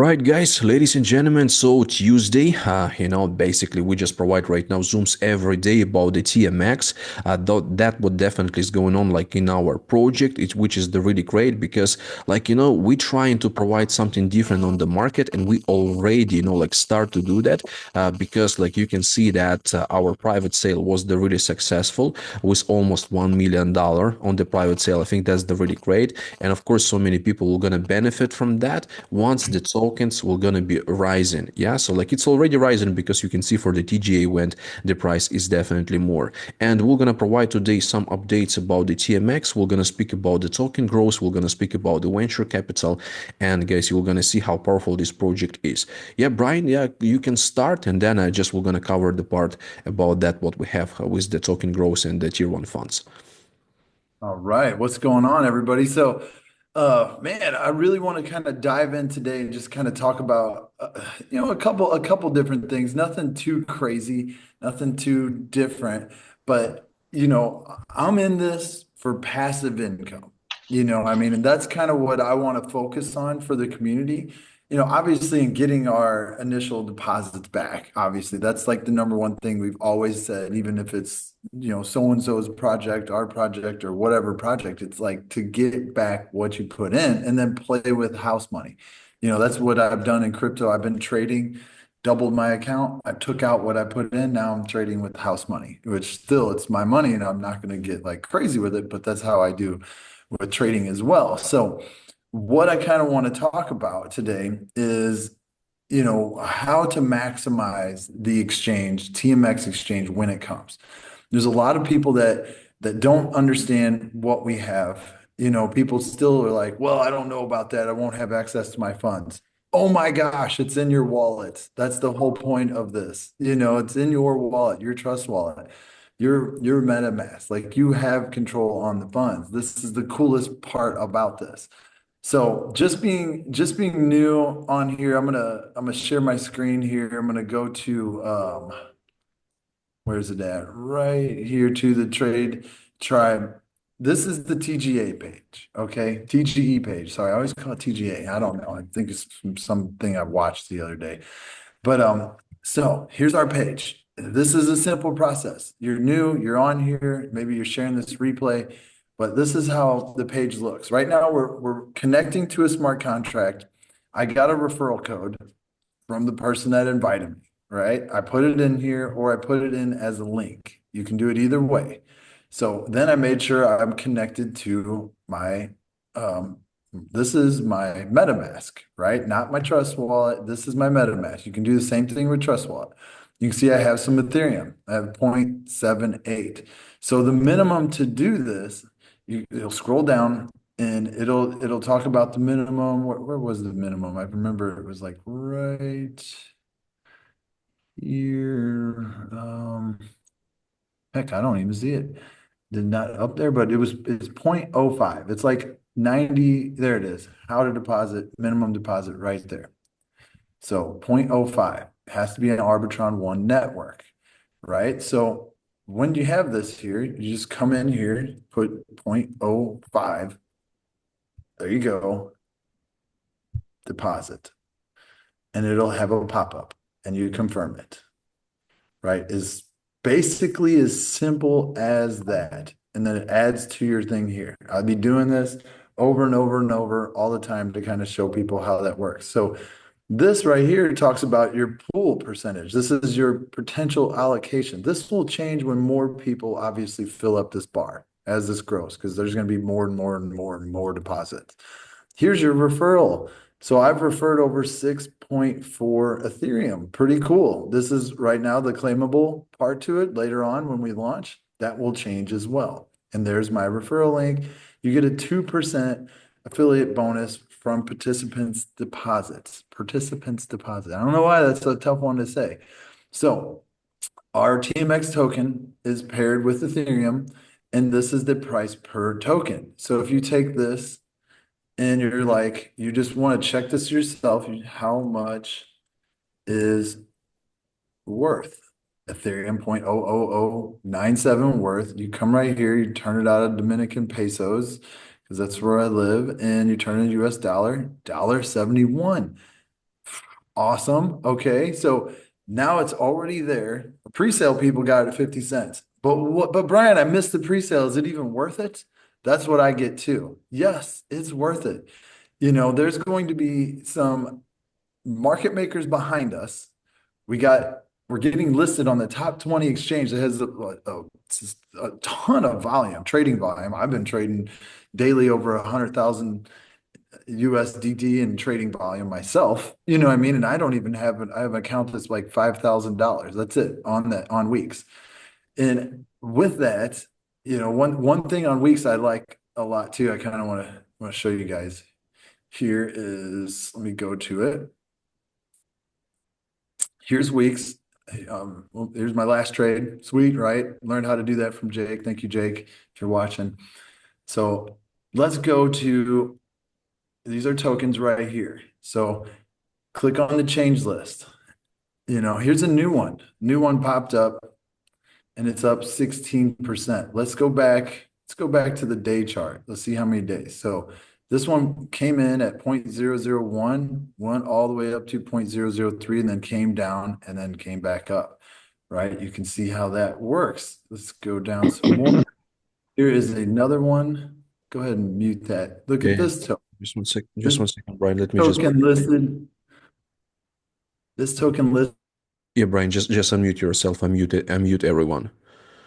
Right, guys, ladies and gentlemen. So Tuesday, basically we just provide right now Zooms every day about the TMX. That what definitely is going on like in our project, which is the really great because we trying to provide something different on the market, and we already like start to do that because like you can see that our private sale was the really successful with almost $1 million on the private sale. I think that's the really great, and of course, so many people will gonna benefit from that once the tokens will gonna be rising. Yeah, so like it's already rising because you can see for the TGA went the price is definitely more. And we're gonna provide today some updates about the TMX. We're gonna speak about the token growth. We're gonna speak about the venture capital, and guys, you're gonna see how powerful this project is. Yeah, Brian. Yeah, you can start, and then I just we're gonna cover the part about that what we have with the token growth and the tier one funds. All right, what's going on, everybody? Man, I really want to kind of dive in today and just kind of talk about, a couple different things. Nothing too crazy, nothing too different, but I'm in this for passive income. I mean, and that's kind of what I want to focus on for the community. Obviously, in getting our initial deposits back, obviously, that's like the number one thing we've always said, even if it's, so and so's project, our project, or whatever project, it's like to get back what you put in and then play with house money. That's what I've done in crypto. I've been trading, doubled my account. I took out what I put in. Now I'm trading with house money, which still it's my money and I'm not going to get like crazy with it, but that's how I do with trading as well. So, what I kind of want to talk about today is, how to maximize the exchange, TMX exchange when it comes. There's a lot of people that don't understand what we have. People still are like, well, I don't know about that. I won't have access to my funds. Oh my gosh, it's in your wallet. That's the whole point of this. It's in your wallet, your trust wallet, your MetaMask. Like you have control on the funds. This is the coolest part about this. So just being new on here, I'm gonna share my screen here. I'm gonna go to where's it at? Right here to the trade tribe. This is the TGA page, okay? TGE page. Sorry, I always call it TGA. I don't know. I think it's from something I watched the other day. But so here's our page. This is a simple process. You're new, you're on here, maybe you're sharing this replay, but this is how the page looks. Right now we're connecting to a smart contract. I got a referral code from the person that invited me, right? I put it in here or I put it in as a link. You can do it either way. So then I made sure I'm connected to my this is my MetaMask, right? Not my Trust Wallet. This is my MetaMask. You can do the same thing with Trust Wallet. You can see I have some Ethereum. I have 0.78. So the minimum to do this, you'll scroll down and it'll talk about the minimum. Where was the minimum? I remember it was like right here. Heck, I don't even see it. Did not up there, but it's 0.05. It's like 90. There it is. How to deposit, minimum deposit right there. So 0.05 has to be an Arbitron 1 network, right? So when you have this here, you just come in here, put 0.05. There you go, deposit. And it'll have a pop-up and you confirm it, right? Is basically as simple as that. And then it adds to your thing here. I'll be doing this over and over and over all the time to kind of show people how that works. So this right here talks about your pool percentage. This is your potential allocation. This will change when more people obviously fill up this bar as this grows, because there's going to be more and more and more and more deposits. Here's your referral. So I've referred over 6.4 Ethereum. Pretty cool. This is right now the claimable part to it. Later on, when we launch, that will change as well. And there's my referral link. You get a 2% affiliate bonus from participants' deposits. Participants' deposit. I don't know why that's a tough one to say. So our TMX token is paired with Ethereum, and this is the price per token. So if you take this and you're like, you just want to check this yourself, how much is worth? Ethereum 0.00097 worth. You come right here, you turn it out of Dominican pesos, because that's where I live, and you turn in US dollar, $1.71. Awesome. Okay. So now it's already there. The pre-sale people got it at 50 cents. But Brian, I missed the pre-sale. Is it even worth it? That's what I get too. Yes, it's worth it. There's going to be some market makers behind us. We're getting listed on the top 20 exchange that has a ton of volume, trading volume. I've been trading daily over 100,000 USDT in trading volume myself. You know what I mean? And I don't even I have an account that's like $5,000. That's it on weeks. And with that, one thing on weeks I like a lot too. I kind of want to show you guys here is, let me go to it. Here's weeks. Well, here's my last trade. Sweet, right? Learned how to do that from Jake. Thank you, Jake, if you're watching. So let's go to, these are tokens right here. So click on the change list. Here's a new one. New one popped up and it's up 16%. Let's go back. Let's go back to the day chart. Let's see how many days. So this one came in at 0.001, went all the way up to 0.003, and then came down and then came back up, right? You can see how that works. Let's go down some more. Here is another one. Go ahead and mute that. Look at Yeah, this token. just one sec, This just one second, Brian. Let me just, token listed. This token list. yeah, Brian, just unmute yourself. Unmute everyone.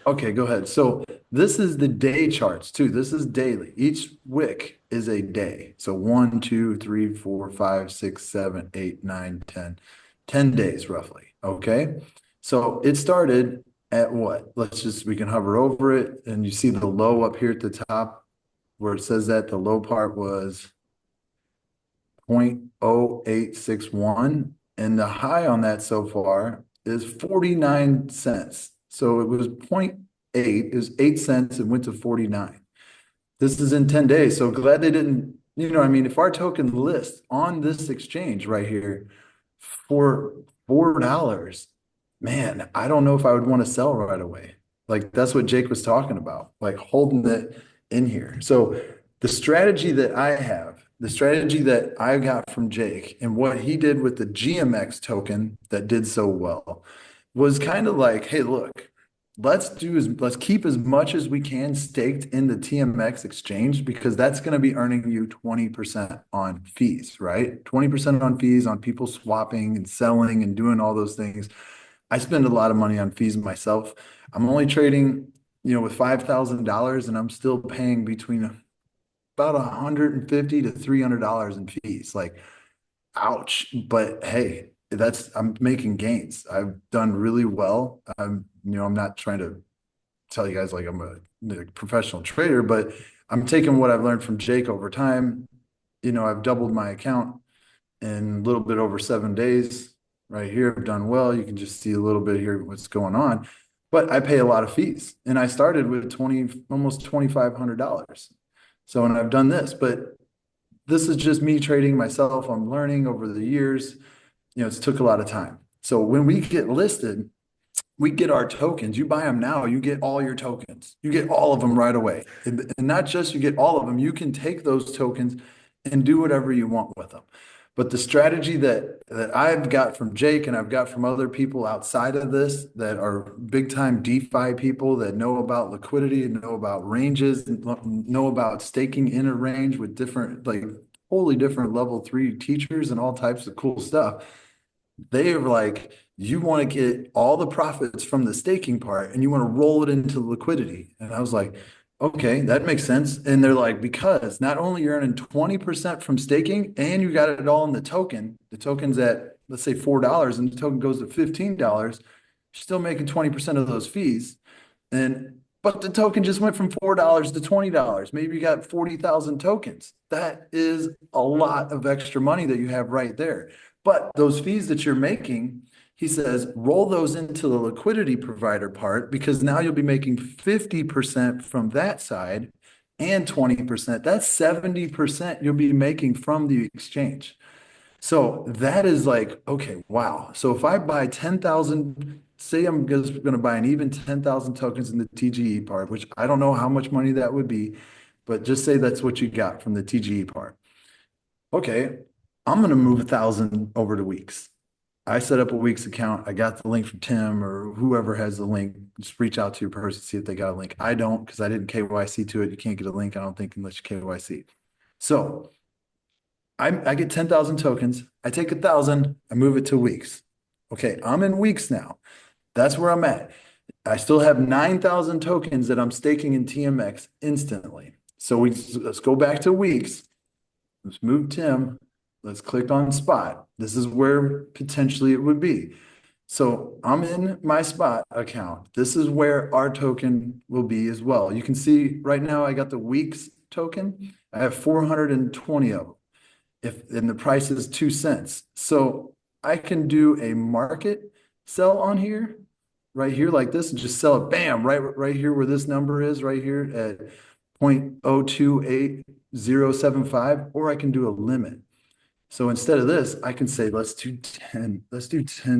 Okay, go ahead. So this is the day charts too. This is daily. Each wick is a day. So 1, 2, 3, 4, 5, 6, 7, 8, 9, 10. 10 days roughly. Okay. So it started at what? We can hover over it and you see the low up here at the top where it says that the low part was 0.0861 and the high on that so far is 49 cents. So it was 0.8, it was 8 cents and went to 49. This is in 10 days. So glad they didn't, I mean, if our token lists on this exchange right here for $4, man, I don't know if I would want to sell right away. Like that's what Jake was talking about, like holding it in here. So the strategy that I have, the strategy that I got from Jake and what he did with the GMX token that did so well was kind of like, hey, look, let's keep as much as we can staked in the TMX exchange because that's going to be earning you 20% on fees, right? 20% on fees on people swapping and selling and doing all those things. I spend a lot of money on fees myself. I'm only trading, with $5,000 and I'm still paying between about $150 to $300 in fees. Like, ouch. But hey, I'm making gains. I've done really well. I'm not trying to tell you guys like I'm a professional trader, but I'm taking what I've learned from Jake over time. I've doubled my account in a little bit over 7 days. Right here, I've done well. You can just see a little bit here what's going on. But I pay a lot of fees. And I started with almost $2,500. So, and I've done this, but this is just me trading myself. I'm learning over the years. It's took a lot of time. So when we get listed, we get our tokens. You buy them now, you get all your tokens. You get all of them right away. And not just you get all of them, you can take those tokens and do whatever you want with them. But the strategy that I've got from Jake and I've got from other people outside of this that are big time DeFi people that know about liquidity and know about ranges and know about staking in a range with different, like wholly different level 3 teachers and all types of cool stuff. They are like, you want to get all the profits from the staking part and you want to roll it into liquidity. And I was like, okay, that makes sense. And they're like, because not only you're earning 20% from staking and you got it all in the token's at, let's say $4 and the token goes to $15, you're still making 20% of those fees. But the token just went from $4 to $20. Maybe you got 40,000 tokens. That is a lot of extra money that you have right there. But those fees that you're making, he says, roll those into the liquidity provider part because now you'll be making 50% from that side and 20%. That's 70% you'll be making from the exchange. So that is like, okay, wow. So if I buy 10,000, say I'm just going to buy an even 10,000 tokens in the TGE part, which I don't know how much money that would be, but just say that's what you got from the TGE part. Okay, I'm going to move 1,000 over to weeks. I set up a week's account. I got the link from Tim or whoever has the link. Just reach out to your person, see if they got a link. I don't because I didn't KYC to it. You can't get a link, I don't think, unless you KYC. So I get 10,000 tokens. I take 1,000, I move it to weeks. Okay, I'm in weeks now. That's where I'm at. I still have 9,000 tokens that I'm staking in TMX instantly. So let's go back to weeks. Let's move Tim. Let's click on spot. This is where potentially it would be. So I'm in my spot account. This is where our token will be as well. You can see right now I got the weeks token. I have 420 of them. And the price is 2 cents. So I can do a market sell on here, right here like this, and just sell it, bam, right here where this number is, right here at 0.028075, or I can do a limit. So instead of this, I can say, let's do 10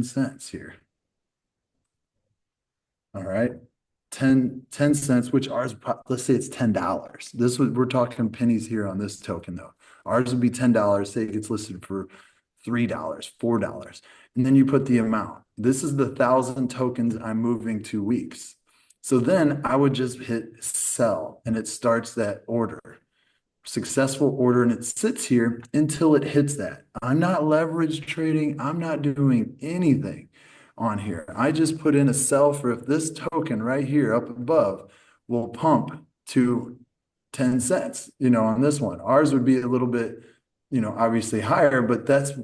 cents here. All right. 10 cents, which ours, let's say it's $10. We're talking pennies here on this token though. Ours would be $10. Say it gets listed for $3, $4. And then you put the amount. This is the 1,000 tokens I'm moving 2 weeks. So then I would just hit sell and it starts that order. Successful order, and it sits here until it hits that. I'm not leverage trading. I'm not doing anything on here. I just put in a sell for if this token right here up above will pump to 10 cents, on this one. Ours would be a little bit, obviously higher, but that's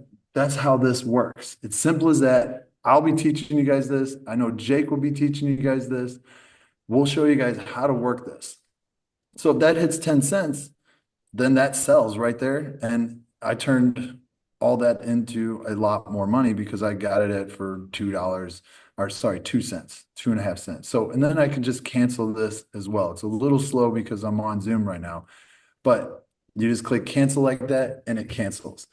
how this works. It's simple as that. I'll be teaching you guys this. I know Jake will be teaching you guys this. We'll show you guys how to work this. So if that hits 10 cents, then that sells right there. And I turned all that into a lot more money because I got it at for $2, or sorry, 2 cents, 2.5 cents. So, and then I can just cancel this as well. It's a little slow because I'm on Zoom right now, but you just click cancel like that and it cancels.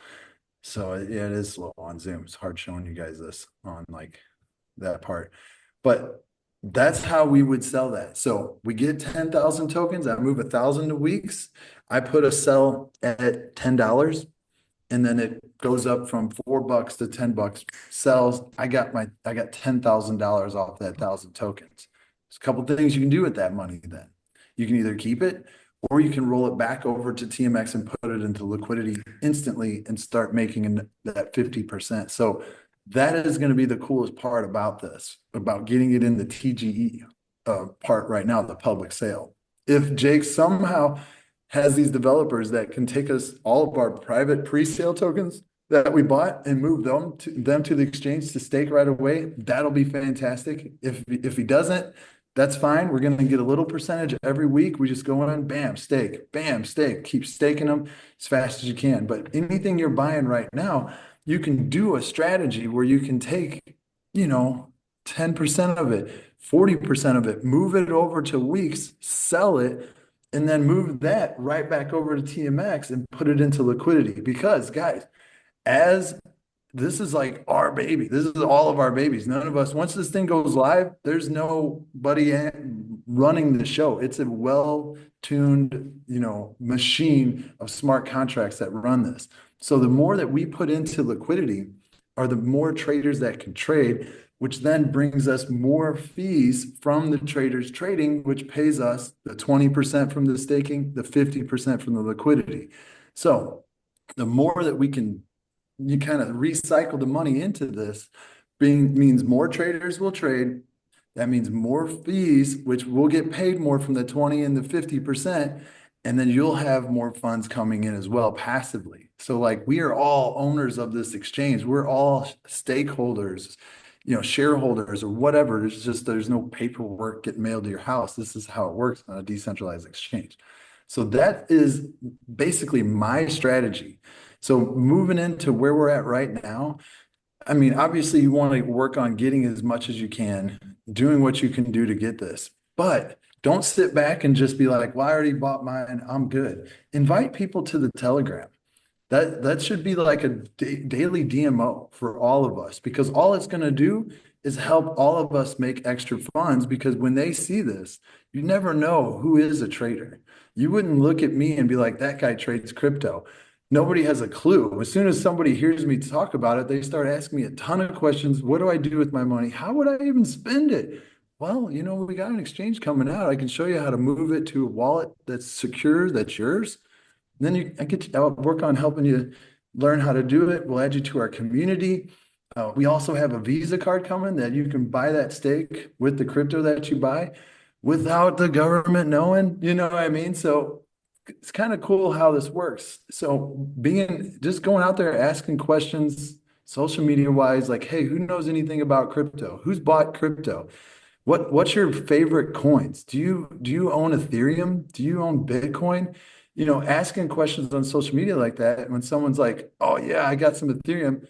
So yeah, it is slow on Zoom. It's hard showing you guys this on like that part, but that's how we would sell that. So we get 10,000 tokens. I move 1,000 to weeks. I put a sell at $10 and then it goes up from $4 to $10. Sells. I got $10,000 off that 1,000 tokens. There's a couple things you can do with that money then. You can either keep it or you can roll it back over to TMX and put it into liquidity instantly and start making that 50%. So that is going to be the coolest part about this, about getting it in the TGE part right now, the public sale. If Jake somehow has these developers that can take us all of our private pre-sale tokens that we bought and move them to the exchange to stake right away, that'll be fantastic. If he doesn't, that's fine. We're going to get a little percentage every week. We just go in, bam, stake, keep staking them as fast as you can. But anything you're buying right now, you can do a strategy where you can take, 10% of it, 40% of it, move it over to weeks, sell it, and then move that right back over to TMX and put it into liquidity. Because guys, as this is like our baby. This is all of our babies. None of us, once this thing goes live, there's nobody running the show. It's a well-tuned, machine of smart contracts that run this. So the more that we put into liquidity are the more traders that can trade, which then brings us more fees from the traders trading, which pays us the 20% from the staking, the 50% from the liquidity. So the more that we can you kind of recycle the money into this means more traders will trade. That means more fees, which will get paid more from the 20 and the 50%. And then you'll have more funds coming in as well passively. So like we are all owners of this exchange. We're all stakeholders, shareholders or whatever. There's no paperwork getting mailed to your house. This is how it works on a decentralized exchange. So that is basically my strategy. So moving into where we're at right now, I mean, obviously you want to work on getting as much as you can, doing what you can do to get this, but don't sit back and just be like, well, I already bought mine, I'm good. Invite people to the Telegram. That should be like a daily DMO for all of us, because all it's going to do is help all of us make extra funds, because when they see this, you never know who is a trader. You wouldn't look at me and be like, that guy trades crypto. nobody has a clue. As soon as somebody hears me talk about it, they start asking me a ton of questions. What do I do with my money? How would I even spend it? Well, we got an exchange coming out. I can show you how to move it to a wallet that's secure, that's yours. And then I'll work on helping you learn how to do it. We'll add you to our community. We also have a Visa card coming that you can buy that stake with the crypto that you buy without the government knowing, you know what I mean? So it's kind of cool how this works. So just going out there asking questions, social media wise, like, hey, who knows anything about crypto? Who's bought crypto? What's your favorite coins? Do you own Ethereum? Do you own Bitcoin? Asking questions on social media like that, when someone's like, oh yeah, I got some Ethereum.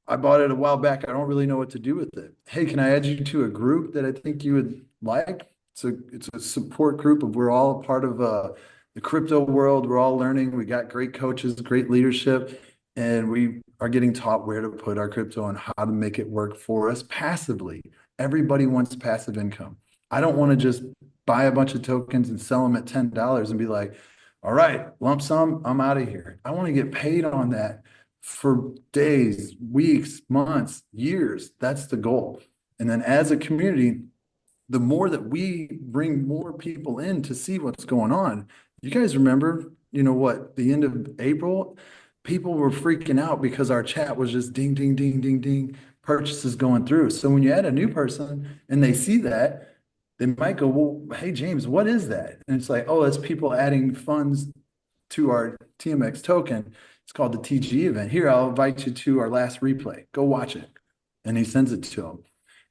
I bought it a while back. I don't really know what to do with it. Hey, can I add you to a group that I think you would like? It's a support group of we're all a part of the crypto world. We're all learning. We got great coaches, great leadership, and we are getting taught where to put our crypto and how to make it work for us passively. Everybody wants passive income. I don't want to just buy a bunch of tokens and sell them at $10 and be like, all right, lump sum, I'm out of here. I want to get paid on that for days, weeks, months, years. That's the goal. And then as a community, the more that we bring more people in to see what's going on, you guys remember, what, the end of April, people were freaking out because our chat was just ding, ding, ding, ding, ding, purchases going through. So when you add a new person and they see that, they might go, well, hey, James, what is that? And it's like, oh, that's people adding funds to our TMX token. It's called the TG event. Here, I'll invite you to our last replay. Go watch it. And he sends it to them.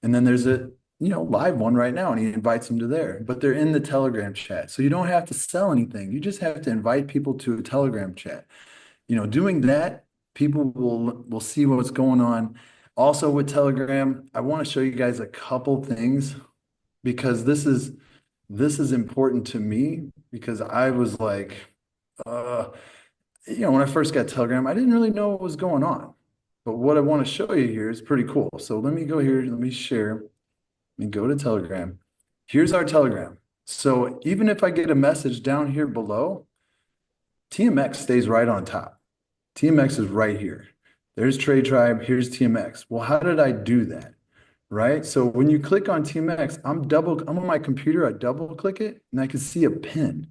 And then there's a live one right now, and he invites them to there. But they're in the Telegram chat. So you don't have to sell anything. You just have to invite people to a Telegram chat. Doing that, people will see what's going on. Also with Telegram, I want to show you guys a couple things because this is important to me because I was like, uh, when I first got Telegram, I didn't really know what was going on. But what I want to show you here is pretty cool. So let me go here, let me share, let me go to Telegram. Here's our Telegram. So even if I get a message down here below, TMX stays right on top. TMX is right here. There's Trade Tribe, here's TMX. Well, how did I do that? Right? So when you click on TMX, I'm on my computer, I double click it, and I can see a pin.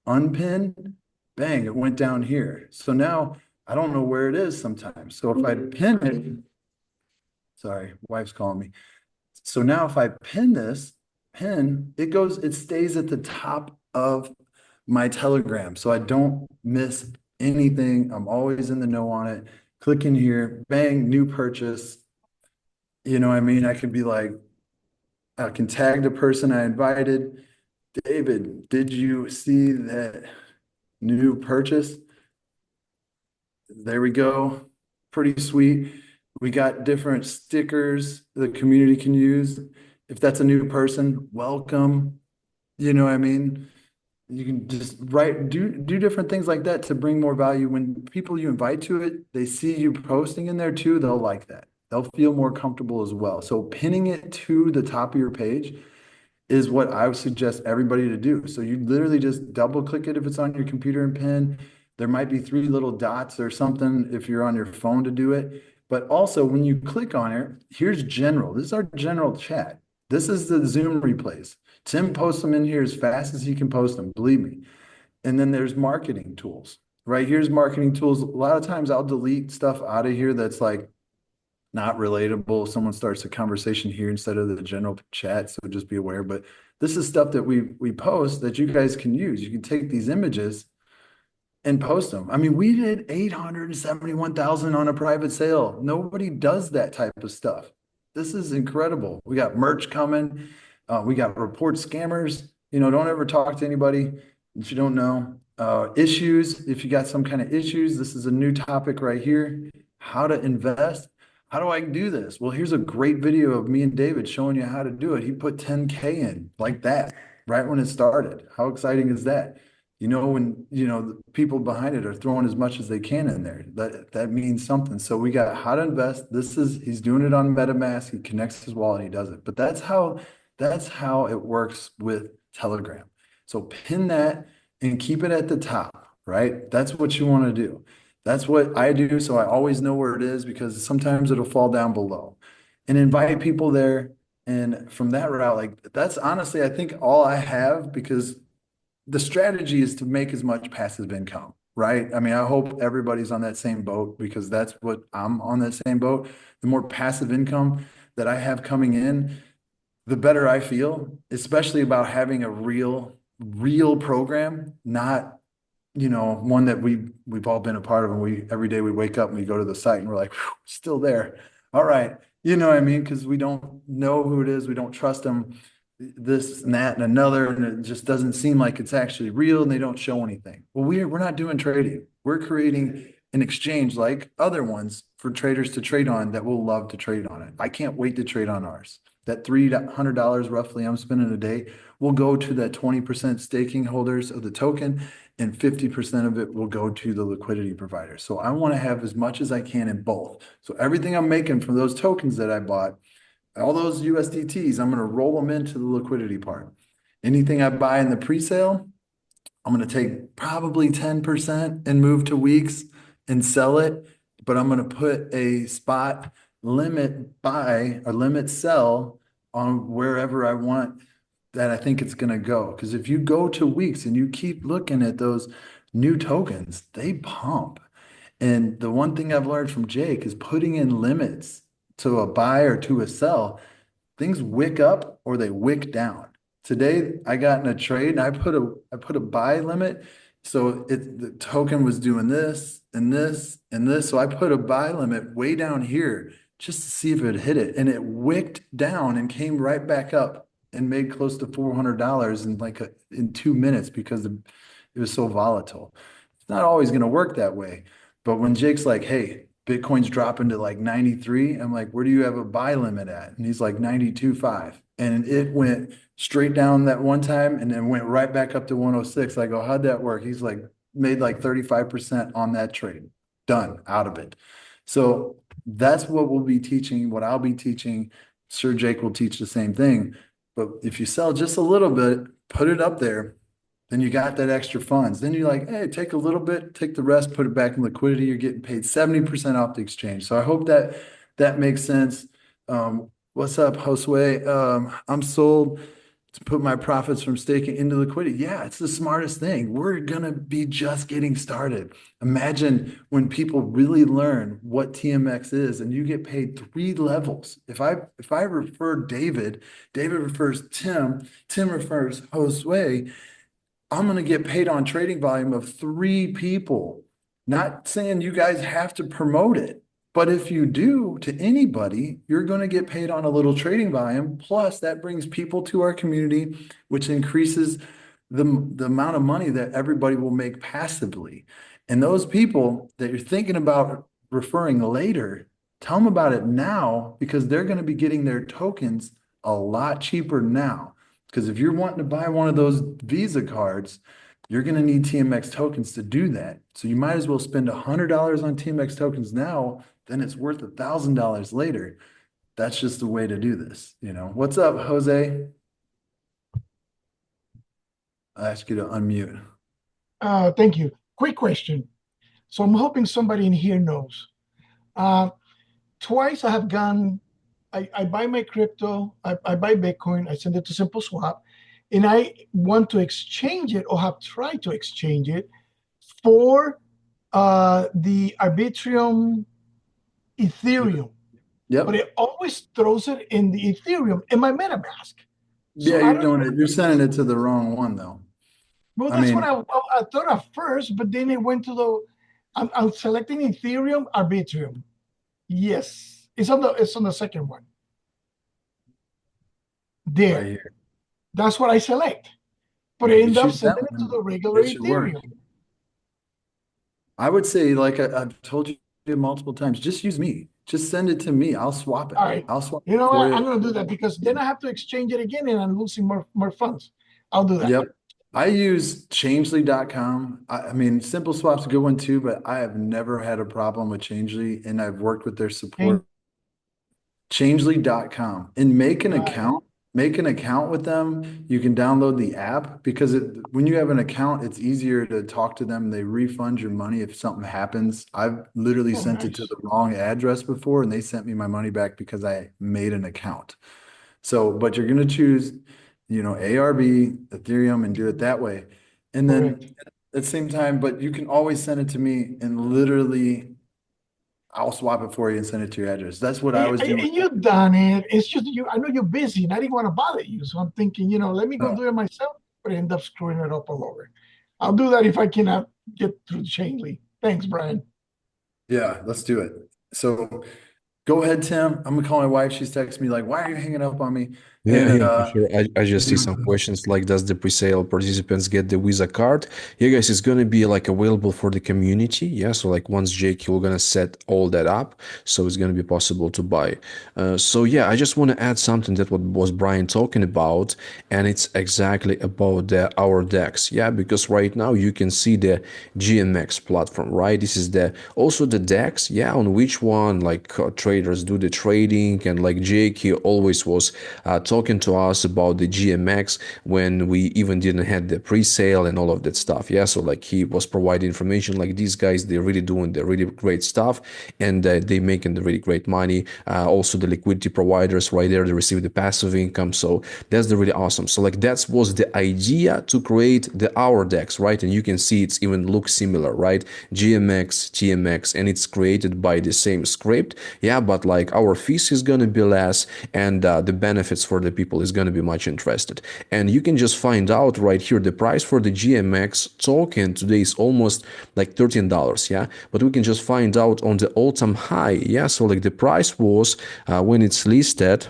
Unpin, bang, it went down here. So now I don't know where it is sometimes. So if I pin it, sorry, wife's calling me. So now if I pin this, it stays at the top of my Telegram. So I don't miss anything. I'm always in the know on it. Click in here, bang, new purchase. You know what I mean? I could be like, I can tag the person I invited. David, did you see that new purchase? There we go. Pretty sweet. We got different stickers the community can use. If that's a new person, welcome. You know what I mean? You can just do different things like that to bring more value. When people you invite to it, they see you posting in there too, they'll like that. They'll feel more comfortable as well. So pinning it to the top of your page is what I would suggest everybody to do. So you literally just double click it if it's on your computer and pin. There might be three little dots or something if you're on your phone to do it. But also when you click on it, here's general. This is our general chat. This is the Zoom replays. Tim posts them in here as fast as he can post them, believe me. And then there's marketing tools. Right here's marketing tools. A lot of times I'll delete stuff out of here that's like not relatable. Someone starts a conversation here instead of the general chat, so just be aware. But this is stuff that we post that you guys can use. You can take these images and post them. I mean, we did 871,000 on a private sale. Nobody does that type of stuff. This is incredible. We got merch coming. We got report scammers. Don't ever talk to anybody that you don't know. Issues, if you got some kind of issues, this is a new topic right here. How to invest. How do I do this? Well, here's a great video of me and David showing you how to do it. He put 10K in like that right when it started. How exciting is that? When the people behind it are throwing as much as they can in there, that means something. So we got how to invest. He's doing it on MetaMask. He connects his wallet, he does it. But that's how it works with Telegram. So pin that and keep it at the top, right? That's what you want to do. That's what I do. So I always know where it is because sometimes it'll fall down below and invite people there. And from that route, like that's honestly, I think all I have because the strategy is to make as much passive income, right? I mean, I hope everybody's on that same boat because that's what I'm on that same boat. The more passive income that I have coming in, the better I feel, especially about having a real program, not, one that we've all been a part of. And we every day we wake up and we go to the site and we're like, "Whew, still there. All right. You know what I mean? Because we don't know who it is, we don't trust them, this and that and another, and it just doesn't seem like it's actually real and they don't show anything. Well, we're not doing trading. We're creating an exchange like other ones for traders to trade on that will love to trade on it. I can't wait to trade on ours. That $300 roughly I'm spending a day will go to that 20% staking holders of the token, and 50% of it will go to the liquidity provider. So I want to have as much as I can in both. So everything I'm making from those tokens that I bought, all those USDTs, I'm going to roll them into the liquidity part. Anything I buy in the pre-sale, I'm going to take probably 10% and move to weeks and sell it. But I'm going to put a spot limit buy or limit sell on wherever I want that I think it's going to go. Because if you go to weeks and you keep looking at those new tokens, they pump. And the one thing I've learned from Jake is putting in limits to a buy or to a sell, things wick up or they wick down. Today I got in a trade and I put a buy limit. So the token was doing this and this and this. So I put a buy limit way down here just to see if it hit it. And it wicked down and came right back up and made close to $400 in in 2 minutes because it was so volatile. It's not always going to work that way. But when Jake's like, hey, Bitcoin's dropping to like 93, I'm like, where do you have a buy limit at? And he's like 92.5. And it went straight down that one time and then went right back up to 106. I go, how'd that work? He's like, made like 35% on that trade. Done, out of it. So that's what we'll be teaching, what I'll be teaching. Sir Jake will teach the same thing. But if you sell just a little bit, put it up there, then you got that extra funds. Then you're like, hey, take a little bit, take the rest, put it back in liquidity. You're getting paid 70% off the exchange. So I hope that that makes sense. What's up, Josue? I'm sold to put my profits from staking into liquidity. Yeah, it's the smartest thing. We're gonna be just getting started. Imagine when people really learn what TMX is and you get paid 3 levels. If I refer David, David refers Tim, Tim refers Josue, I'm going to get paid on trading volume of 3 people. Not saying you guys have to promote it, but if you do to anybody, you're going to get paid on a little trading volume. Plus, that brings people to our community, which increases the amount of money that everybody will make passively. And those people that you're thinking about referring later, tell them about it now because they're going to be getting their tokens a lot cheaper now. Because if you're wanting to buy one of those Visa cards, you're going to need TMX tokens to do that. So you might as well spend $100 on TMX tokens now, then it's worth $1,000 later. That's just the way to do this. What's up, Jose? I ask you to unmute. Thank you. Quick question. So I'm hoping somebody in here knows. Uh, Twice I have gone, I buy my crypto, I buy Bitcoin, I send it to Simple Swap, and I want to exchange it or have tried to exchange it for the Arbitrum Ethereum. But Yep. it always throws it in the Ethereum in my MetaMask. Yeah, So I you're don't know doing it. what You're to do. sending it to the wrong one, though. Well, I that's what mean, I thought at first, but then it went to I'm selecting Ethereum Arbitrum. Yes, it's on the second one. right There, here. that's what I select, but I If you end up choose that sending it to one, the regular it should work. Ethereum. I would say, like I've told you multiple times, just use me. Just send it to me. I'll swap it. All right, I'll swap you it know for what? I'm you. going to do that because then I have to exchange it again, and I'm losing more funds. I'll do that. Yep. I use Changely.com. I mean, Simple Swap's a good one too, but I have never had a problem with Changely, and I've worked with their And support. Changely.com and make an got it. account. make an account with them. You can download the app because when you have an account, it's easier to talk to them. They refund your money if something happens. I've literally Oh, sent it to nice. the wrong address before and they sent me my money back because I made an account. So, but you're going to choose, ARB, Ethereum, and do it that way. And Correct. then at the same time, but you can always send it to me and literally I'll swap it for you and send it to your address. That's what I was doing. And you've done it. It's just you. I know you're busy, and I didn't want to bother you. So I'm thinking, let me go Oh, do it myself, but I end up screwing it up all over. I'll do that if I cannot get through the chain link. Thanks, Brian. yeah, let's do it. So go ahead, Tim. I'm gonna call my wife. She's texting me like, "Why are you hanging up on me?" Yeah, And yeah, for sure. I just see some questions like, does the pre-sale participants get the Visa card? Yeah, guys, it's gonna be like available for the community. Yeah, so like once Jake, we're gonna set all that up, so it's gonna be possible to buy. So yeah, I just want to add something that what was Brian talking about, and it's exactly about our DEX. Yeah, because right now you can see the GMX platform, right? This is the also the DEX. Yeah, on which one like traders do the trading, and like Jake, he always was talking to us about the GMX when we even didn't have the pre-sale and all of that stuff. Yeah, so like he was providing information like these guys, they're really doing the really great stuff, and they making the really great money. Also the liquidity providers right there, they receive the passive income. So that's the really awesome. So like that was the idea to create the hour DEX, right? And you can see it's even looks similar, right? GMX, TMX, and it's created by the same script. Yeah, but like our fees is gonna be less, and the benefits for the people is gonna be much interested. And you can just find out right here the price for the GMX token today is almost like $13. Yeah, but we can just find out on the all-time high. Yeah, so like the price was when it's listed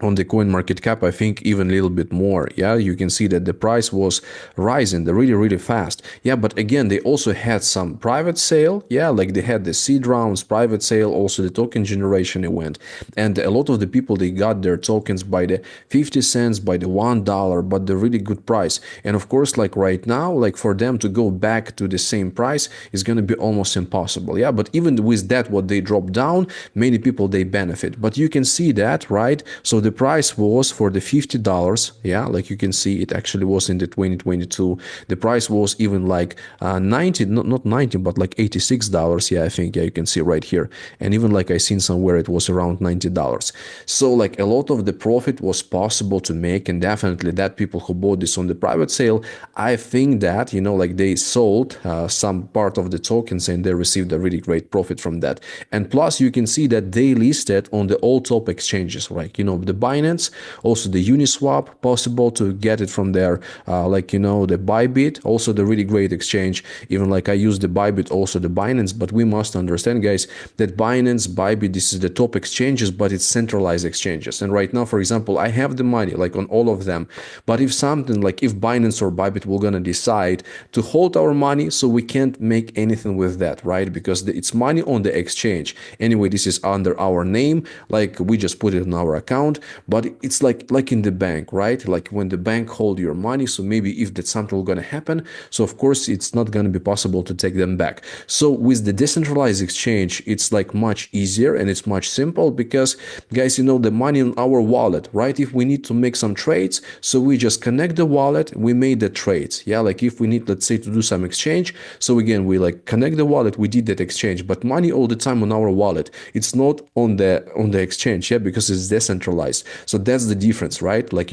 on the coin market cap, I think even a little bit more. Yeah, you can see that the price was rising really fast. Yeah, but again, they also had some private sale. Yeah, like they had the seed rounds, private sale, also the token generation event, and a lot of the people, they got their tokens by the 50 cents, by the $1, but the really good price. And of course, like right now, like for them to go back to the same price is going to be almost impossible. Yeah, but even with that, what they drop down, many people, they benefit. But you can see that, right? So the price was for the $50. Yeah, like you can see, it actually was in the 2022. The price was even like 90, not 90, but like $86. Yeah, I think. Yeah, you can see right here. And even like I seen somewhere it was around $90. So like a lot of the profit was possible to make, and definitely that people who bought this on the private sale, I think that, like they sold some part of the tokens and they received a really great profit from that. And plus you can see that they listed on the all top exchanges, like, the Binance, also the Uniswap, possible to get it from there, like, the Bybit, also the really great exchange. Even like I use the Bybit, also the Binance, but we must understand, guys, that Binance, Bybit, this is the top exchanges, but it's centralized exchanges. And right now, for example, I have the money like on all of them, but if something like if Binance or Bybit will gonna decide to hold our money, so we can't make anything with that, right? Because it's money on the exchange. Anyway, this is under our name, like we just put it in our account, but it's like in the bank, right? Like when the bank hold your money, so maybe if that something will gonna happen, so of course it's not gonna be possible to take them back. So with the decentralized exchange, it's like much easier and it's much simple because, guys, the money in our wallet, right? If we need to make some trades, so we just connect the wallet, we made the trades. Yeah, like if we need, let's say, to do some exchange, so again, we like connect the wallet, we did that exchange, but money all the time on our wallet, it's not on the exchange. Yeah, because it's decentralized. So that's the difference, right? Like,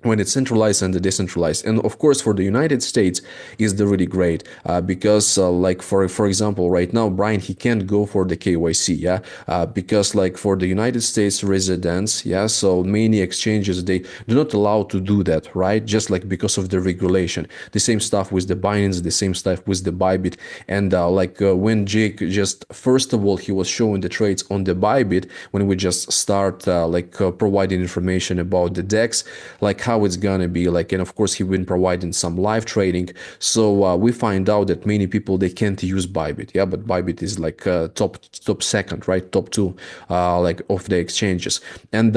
when it's centralized and the decentralized. And of course for the United States is the really great, because like for example right now Brian, he can't go for the KYC. Yeah, because like for the United States residents, yeah, so many exchanges, they do not allow to do that, right? Just like because of the regulation. The same stuff with the Binance, the same stuff with the Bybit. And when Jake just first of all he was showing the trades on the Bybit, when we just start providing information about the DEX, like how it's gonna be like. And of course he's been providing some live trading, so we find out that many people, they can't use Bybit. Yeah, but Bybit is like top second, right? Top two like of the exchanges. And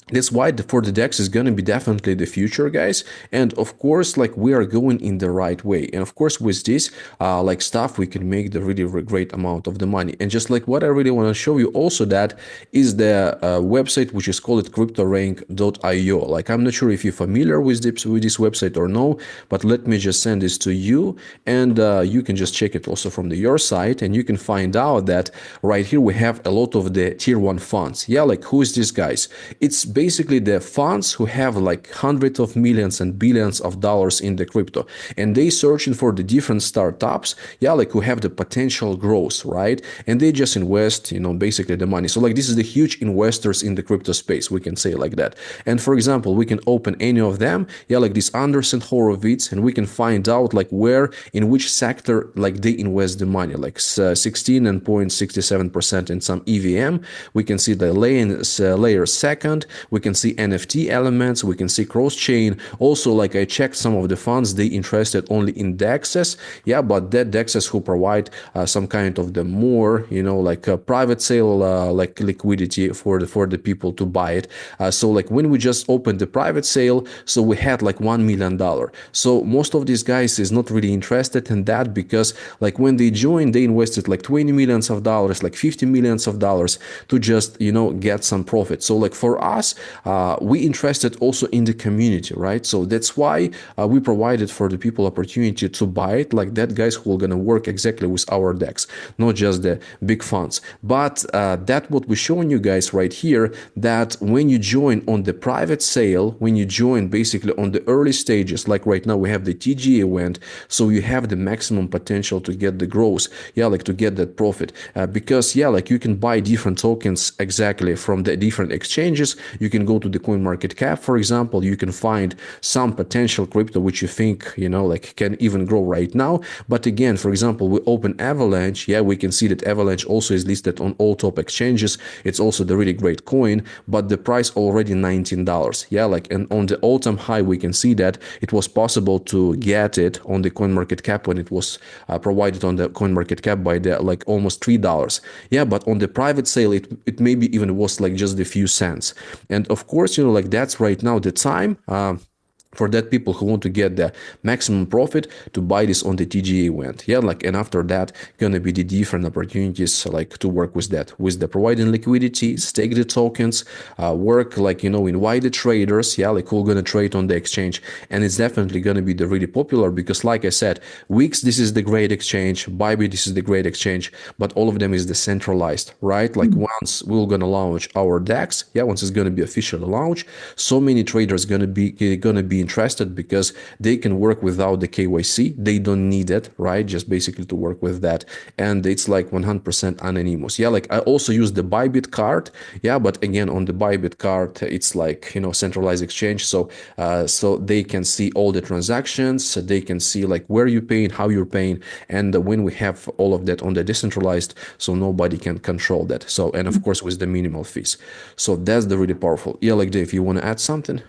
That's why for the DEX is going to be definitely the future, guys. And of course, like we are going in the right way. And of course, with this like stuff, we can make the really great amount of the money. And just like what I really want to show you also, that is the website which is called cryptorank.io. Like I'm not sure if you're familiar with this website or no, but let me just send this to you, and you can just check it also from your site, and you can find out that right here we have a lot of the tier one funds. Yeah, like who is this, guys? It's basically the funds who have like hundreds of millions and billions of dollars in the crypto, and they searching for the different startups, yeah, like who have the potential growth, right? And they just invest, basically the money. So like this is the huge investors in the crypto space, we can say like that. And for example, we can open any of them, yeah, like this Anderson Horowitz, and we can find out like where, in which sector, like they invest the money, like 16.67% in some EVM. We can see the layer second. We can see NFT elements. We can see cross-chain. Also, like I checked some of the funds, they interested only in DEXs. Yeah, but that DEXs who provide some kind of the more, like a private sale, like liquidity for the people to buy it. So like when we just opened the private sale, so we had like $1 million. So most of these guys is not really interested in that, because like when they joined, they invested like 20 millions of dollars, like 50 millions of dollars to just get some profit. So like for us, we interested also in the community, right? So that's why we provided for the people opportunity to buy it, like that guys who are gonna work exactly with our DEX, not just the big funds. But that what we're showing you guys right here, that when you join on the private sale, when you join basically on the early stages, like right now we have the TG event, so you have the maximum potential to get the growth, yeah, like to get that profit, because yeah, like you can buy different tokens exactly from the different exchanges. You can go to the coin market cap, for example, you can find some potential crypto which you think like can even grow right now. But again, for example, we open Avalanche, yeah, we can see that Avalanche also is listed on all top exchanges. It's also the really great coin, but the price already $19, yeah, like, and on the all-time high we can see that it was possible to get it on the coin market cap when it was provided on the coin market cap by the like almost $3. Yeah, but on the private sale it maybe even was like just a few cents. And of course, like that's right now the time for that people who want to get the maximum profit to buy this on the TGA event. Yeah, like, and after that gonna be the different opportunities like to work with that, with the providing liquidity, stake the tokens, work like invite the traders, yeah, like who are gonna trade on the exchange. And it's definitely gonna be the really popular, because like I said, Wix, this is the great exchange, Bybit, this is the great exchange, but all of them is decentralized, right? Like once we're gonna launch our DEX, yeah, once it's gonna be officially launched, so many traders gonna be interested, because they can work without the KYC. They don't need it, right? Just basically to work with that. And it's like 100% anonymous. Yeah, like I also use the Bybit card. Yeah, but again, on the Bybit card, it's like, centralized exchange. So they can see all the transactions. So they can see like where you're paying, how you're paying. And when we have all of that on the decentralized, so nobody can control that. So, and of course, with the minimal fees. So that's the really powerful. Yeah, like Dave, you want to add something?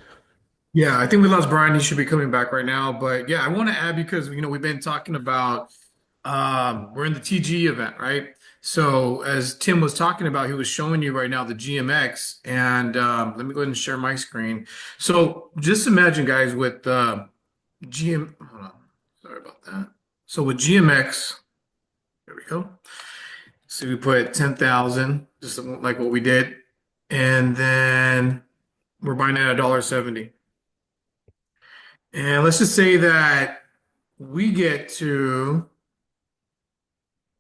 Yeah, I think we lost Brian. He should be coming back right now. But yeah, I want to add because we've been talking about we're in the TG event, right? So as Tim was talking about, he was showing you right now the GMX, and let me go ahead and share my screen. So just imagine, guys, with hold on, sorry about that. So with GMX, there we go. So we put 10,000, just like what we did, and then we're buying at $1.70. And let's just say that we get to,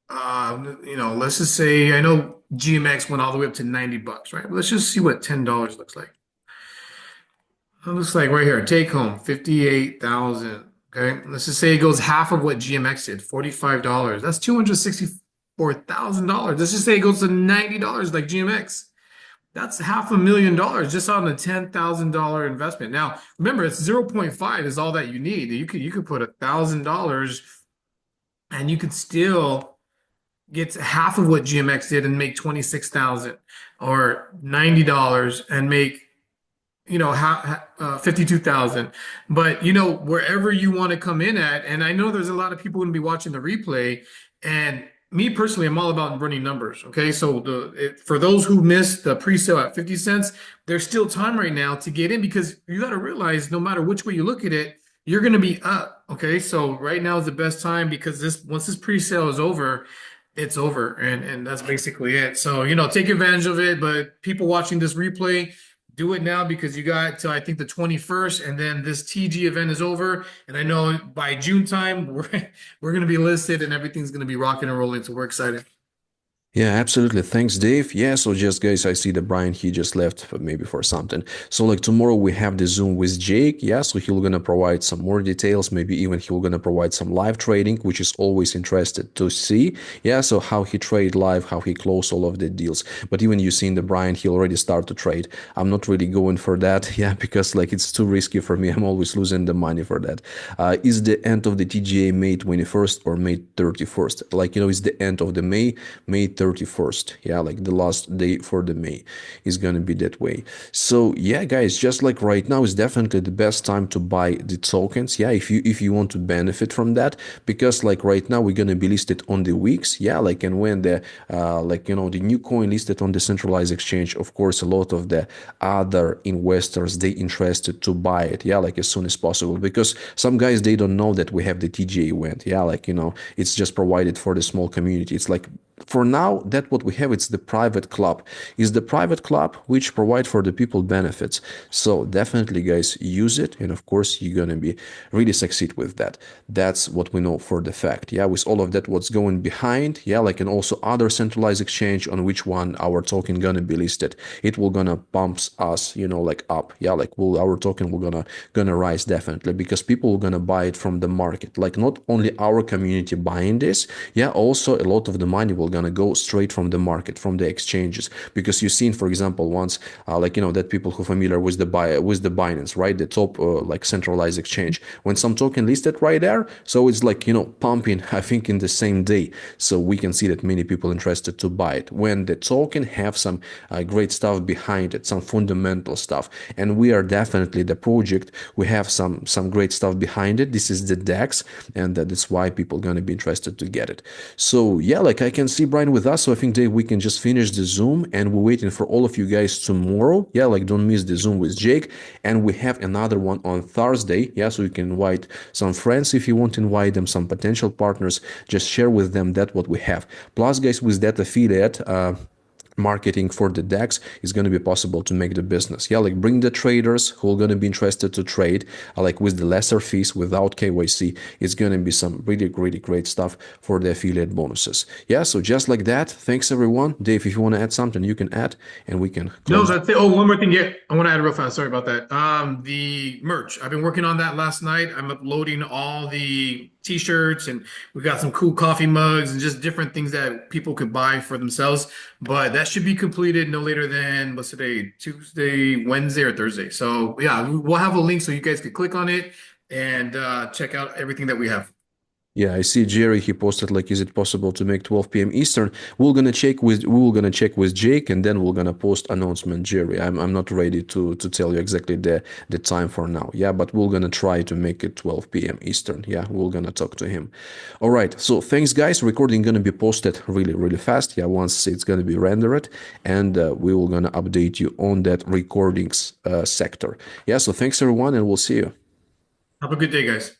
let's just say, I know GMX went all the way up to 90 bucks, right? But let's just see what $10 looks like. It looks like right here, take home, 58,000. Okay. Let's just say it goes half of what GMX did, $45. That's $264,000. Let's just say it goes to $90 like GMX. That's $500,000 just on a $10,000 investment. Now, remember, it's 0.5 is all that you need. You could put $1,000 and you could still get half of what GMX did and make 26,000, or $90 and make 52,000. But wherever you want to come in at, and I know there's a lot of people going to be watching the replay, and me personally, I'm all about running numbers. Okay, so for those who missed the pre-sale at 50 cents, there's still time right now to get in because you got to realize no matter which way you look at it, you're going to be up. Okay, so right now is the best time because this once this pre-sale is over, it's over, and that's basically it. So take advantage of it. But people watching this replay, do it now because you got till I think the 21st, and then this TG event is over. And I know by June time we're gonna be listed and everything's gonna be rocking and rolling. So we're excited. Yeah, absolutely. Thanks, Dave. Yeah, so just guys, I see that Brian, he just left maybe for something. So like tomorrow we have the Zoom with Jake. Yeah, so he'll gonna provide some more details. Maybe even he'll gonna provide some live trading, which is always interested to see. Yeah, so how he trade live, how he close all of the deals. But even you seen the Brian, he already start to trade. I'm not really going for that. Yeah, because like it's too risky for me. I'm always losing the money for that. Is the end of the TGA May 21st or May 31st? Like, it's the end of the May 31st. Yeah, like the last day for the May is gonna be that way. So yeah, guys, just like right now is definitely the best time to buy the tokens. Yeah, if you want to benefit from that, because like right now we're gonna be listed on the weeks. Yeah, like and when the the new coin listed on the centralized exchange, of course, a lot of the other investors they interested to buy it. Yeah, like as soon as possible because some guys they don't know that we have the TGA event. Yeah, like it's just provided for the small community. It's like for now that what we have it's the private club is the private club which provide for the people benefits. So definitely guys use it, and of course you're gonna be really succeed with that. That's what we know for the fact. Yeah, with all of that what's going behind. Yeah, like and also other centralized exchange on which one our token gonna be listed, it will gonna pumps us like up. Yeah, like our token will gonna rise definitely because people are gonna buy it from the market, like not only our community buying this. Yeah, also a lot of the money will gonna go straight from the market, from the exchanges, because you've seen for example once that people who familiar with the Binance, right, the top like centralized exchange, when some token listed right there, so it's like pumping I think in the same day. So we can see that many people interested to buy it when the token have some great stuff behind it, some fundamental stuff. And we are definitely the project, we have some great stuff behind it. This is the DEX, and that's why people gonna be interested to get it. So yeah, like I can see Brian with us, so I think Dave, we can just finish the Zoom, and we're waiting for all of you guys tomorrow. Yeah, like don't miss the Zoom with Jake, and we have another one on Thursday. Yeah, so you can invite some friends if you want to invite them, some potential partners. Just share with them that what we have. Plus, guys, with that affiliate. Marketing for the DEX is going to be possible to make the business. Yeah, like bring the traders who are going to be interested to trade, like with the lesser fees without KYC. It's going to be some really, really great stuff for the affiliate bonuses. Yeah, so just like that. Thanks everyone. Dave, if you want to add something, you can add and we can No, close. that's it. Oh, one more thing. Yeah, I want to add real fast. Sorry about that. The merch. I've been working on that last night. I'm uploading all the t-shirts and we got some cool coffee mugs and just different things that people could buy for themselves. But that should be completed no later than what's today? Tuesday, Wednesday, or Thursday. So yeah, we'll have a link so you guys could click on it and check out everything that we have. Yeah, I see Jerry. He posted like, is it possible to make 12 p.m. Eastern? We're gonna check with Jake, and then we're gonna post announcement. Jerry, I'm not ready to tell you exactly the time for now. Yeah, but we're gonna try to make it 12 p.m. Eastern. Yeah, we're gonna talk to him. All right. So thanks, guys. Recording gonna be posted really really fast. Yeah, once it's gonna be rendered, and we will gonna update you on that recordings sector. Yeah. So thanks everyone, and we'll see you. Have a good day, guys.